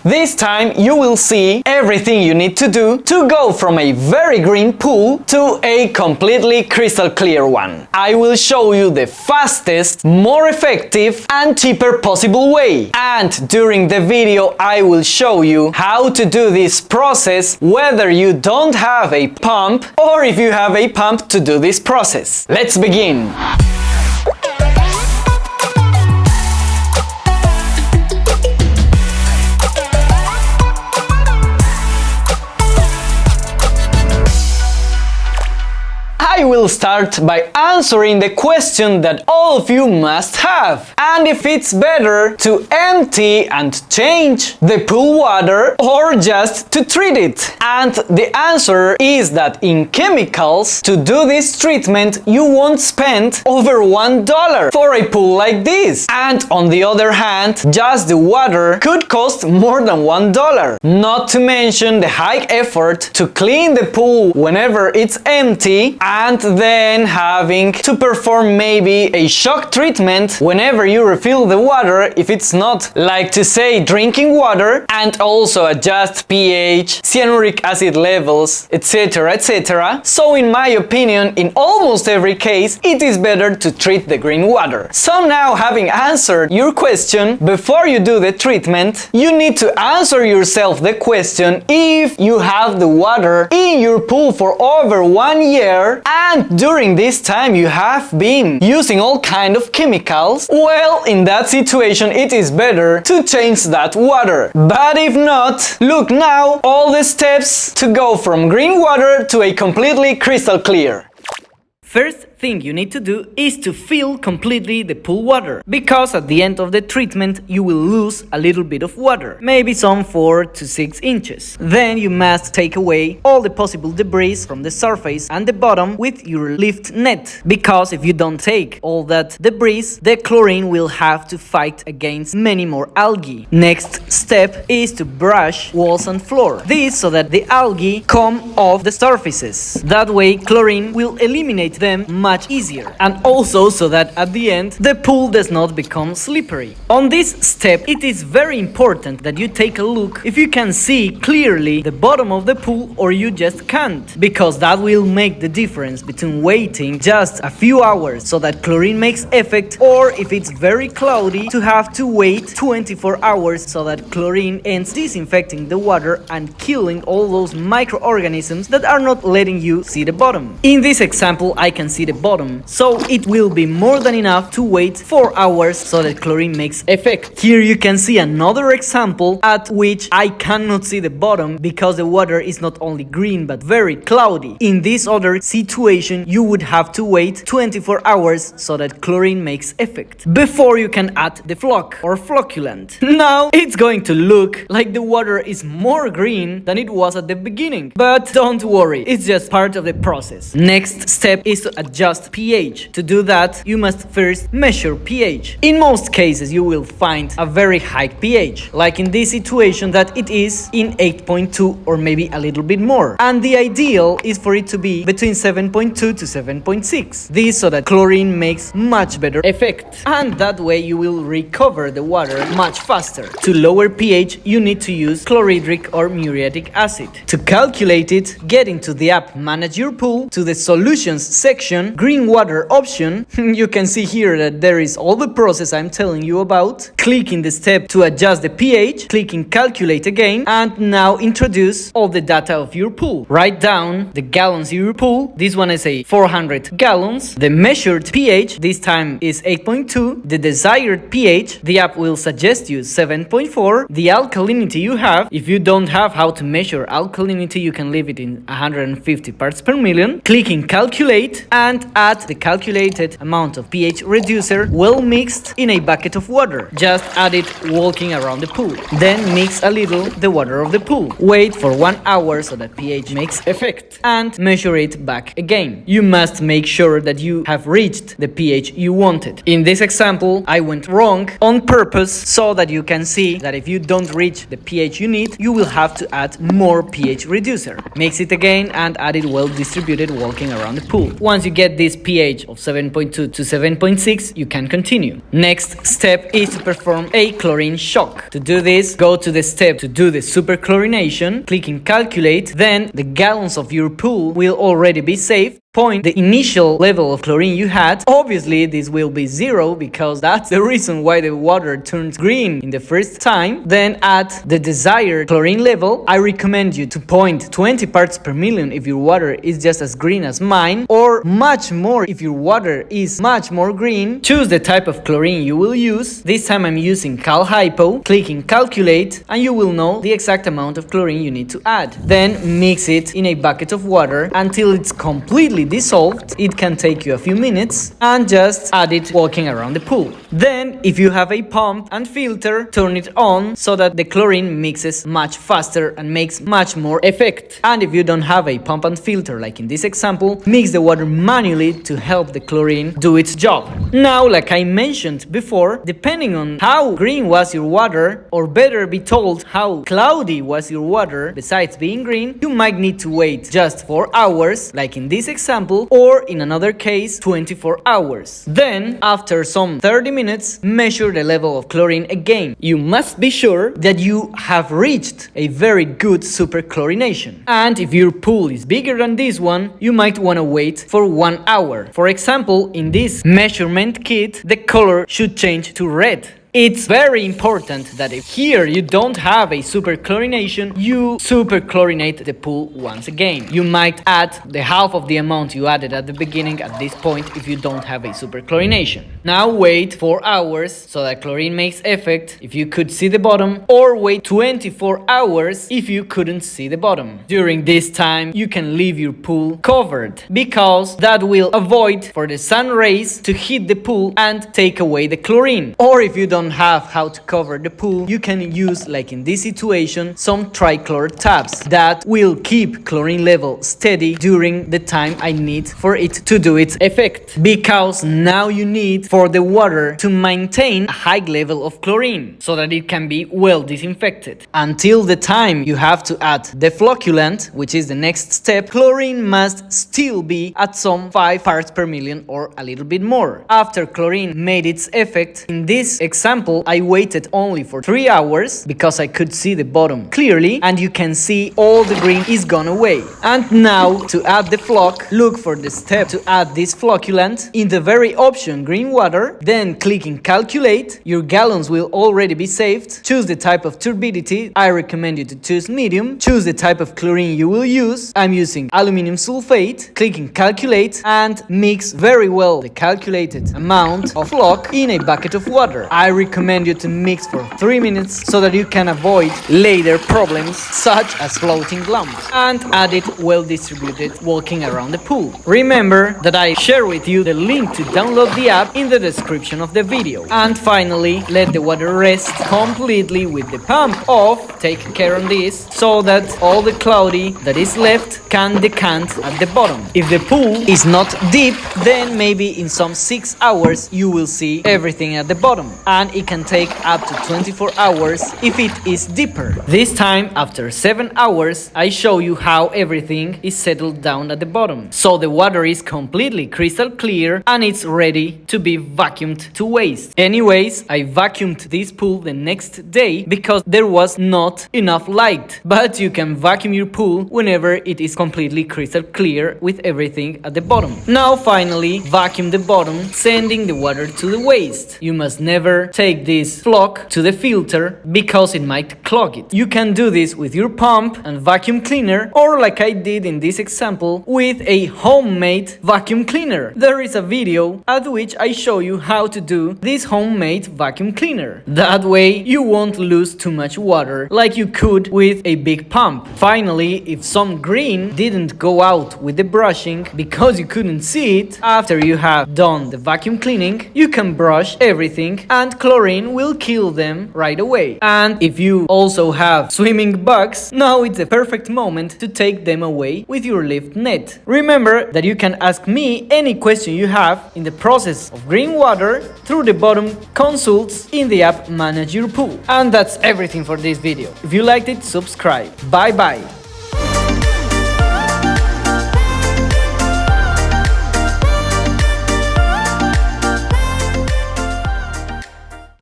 This time you will see everything you need to do to go from a very green pool to a completely crystal clear one. I will show you the fastest, more effective and cheaper possible way. And during the video I will show you how to do this process whether you don't have a pump or if you have a pump to do this process. Let's begin! I will start by answering the question that all of you must have, and if it's better to empty and change the pool water or just to treat it. And the answer is that in chemicals, to do this treatment you won't spend over $1 for a pool like this, and on the other hand, just the water could cost more than $1. Not to mention the high effort to clean the pool whenever it's empty, and then having to perform maybe a shock treatment whenever you refill the water if it's not, like to say, drinking water, and also adjust pH, cyanuric acid levels, etc, etc. So in my opinion, in almost every case, it is better to treat the green water. So now, having answered your question, before you do the treatment, you need to answer yourself the question if you have the water in your pool for over 1 year and during this time you have been using all kind of chemicals. Well, in that situation it is better to change that water. But if not, look now all the steps to go from green water to a completely crystal clear. First thing you need to do is to fill completely the pool water, because at the end of the treatment you will lose a little bit of water, maybe some 4 to 6 inches. Then you must take away all the possible debris from the surface and the bottom with your lift net, because if you don't take all that debris, the chlorine will have to fight against many more algae. Next step is to brush walls and floor, this so that the algae come off the surfaces. That way chlorine will eliminate them much easier, and also so that at the end the pool does not become slippery. On this step it is very important that you take a look if you can see clearly the bottom of the pool or you just can't, because that will make the difference between waiting just a few hours so that chlorine makes effect, or if it's very cloudy to have to wait 24 hours so that chlorine ends disinfecting the water and killing all those microorganisms that are not letting you see the bottom. In this example I can see the bottom, so it will be more than enough to wait 4 hours so that chlorine makes effect. Here you can see another example at which I cannot see the bottom because the water is not only green but very cloudy. In this other situation you would have to wait 24 hours so that chlorine makes effect before you can add the floc or flocculant. Now it's going to look like the water is more green than it was at the beginning, but don't worry, it's just part of the process. Next step is to adjust pH. To do that, you must first measure pH. In most cases, you will find a very high pH, like in this situation that it is in 8.2 or maybe a little bit more. And the ideal is for it to be between 7.2 to 7.6. This so that chlorine makes much better effect. And that way you will recover the water much faster. To lower pH, you need to use chlorhydric or muriatic acid. To calculate it, get into the app Manage Your Pool, to the Solutions section, green water option. You can see here that there is all the process I'm telling you about. Clicking the step to adjust the pH, clicking calculate again, and now introduce all the data of your pool. Write down the gallons in your pool. This one is a 400 gallons. The measured pH, this time is 8.2. The desired pH, the app will suggest you 7.4. The alkalinity you have, if you don't have how to measure alkalinity, you can leave it in 150 parts per million. Clicking calculate and add the calculated amount of pH reducer well mixed in a bucket of water. Just add it walking around the pool. Then mix a little the water of the pool. Wait for 1 hour so that pH makes effect and measure it back again. You must make sure that you have reached the pH you wanted. In this example, I went wrong on purpose so that you can see that if you don't reach the pH you need, you will have to add more pH reducer. Mix it again and add it well distributed walking around the pool. Once you get get this pH of 7.2 to 7.6, you can continue. Next step is to perform a chlorine shock. To do this, go to the step to do the superchlorination, clicking calculate, then the gallons of your pool will already be saved. Point the initial level of chlorine you had. Obviously this will be 0 because that's the reason why the water turns green in the first time. Then add the desired chlorine level. I recommend you to point 20 parts per million if your water is just as green as mine, or much more if your water is much more green. Choose the type of chlorine you will use. This time I'm using Cal Hypo. Clicking calculate and you will know the exact amount of chlorine you need to add. Then mix it in a bucket of water until it's completely dissolved. It can take you a few minutes, and just add it walking around the pool. Then if you have a pump and filter, turn it on so that the chlorine mixes much faster and makes much more effect. And if you don't have a pump and filter like in this example, mix the water manually to help the chlorine do its job. Now, like I mentioned before, depending on how green was your water, or better be told how cloudy was your water besides being green, you might need to wait just 4 hours like in this example, or in another case 24 hours. Then after some 30 minutes, measure the level of chlorine again. You must be sure that you have reached a very good superchlorination. And if your pool is bigger than this one, you might want to wait for 1 hour. For example, in this measurement kit, the color should change to red. It's very important that if here you don't have a superchlorination, you superchlorinate the pool once again. You might add the half of the amount you added at the beginning at this point if you don't have a superchlorination. Now wait 4 hours so that chlorine makes effect if you could see the bottom, or wait 24 hours if you couldn't see the bottom. During this time, you can leave your pool covered because that will avoid for the sun rays to hit the pool and take away the chlorine. Or if you don't have how to cover the pool, you can use, like in this situation, some trichlor tabs that will keep chlorine level steady during the time I need for it to do its effect. Because now you need for the water to maintain a high level of chlorine so that it can be well disinfected. Until the time you have to add the flocculant, which is the next step, chlorine must still be at some 5 parts per million or a little bit more. After chlorine made its effect, in this example I waited only for 3 hours because I could see the bottom clearly, and you can see all the green is gone away. And now to add the flock, look for the step to add this flocculant in the very option green water, then clicking calculate. Your gallons will already be saved. Choose the type of turbidity. I recommend you to choose medium. Choose the type of chlorine you will use. I'm using aluminum sulfate. Clicking calculate and mix very well the calculated amount of flock in a bucket of water. I recommend you to mix for 3 minutes so that you can avoid later problems such as floating lumps, and add it well distributed walking around the pool. Remember that I share with you the link to download the app in the description of the video. And finally, let the water rest completely with the pump off. Take care on this so that all the cloudy that is left can decant at the bottom. If the pool is not deep, then maybe in some 6 hours you will see everything at the bottom, and it can take up to 24 hours if it is deeper. This time, after 7 hours, I show you how everything is settled down at the bottom. So the water is completely crystal clear and it's ready to be vacuumed to waste. Anyways, I vacuumed this pool the next day because there was not enough light. But you can vacuum your pool whenever it is completely crystal clear with everything at the bottom. Now finally, vacuum the bottom, sending the water to the waste. You must never take this flock to the filter because it might clog it. You can do this with your pump and vacuum cleaner, or like I did in this example, with a homemade vacuum cleaner. There is a video at which I show you how to do this homemade vacuum cleaner. That way you won't lose too much water like you could with a big pump. Finally, if some green didn't go out with the brushing because you couldn't see it, after you have done the vacuum cleaning, you can brush everything and chlorine will kill them right away. And if you also have swimming bugs, now it's the perfect moment to take them away with your lift net. Remember that you can ask me any question you have in the process of green water through the bottom consults in the app Manage Your Pool. And that's everything for this video. If you liked it, subscribe. Bye bye.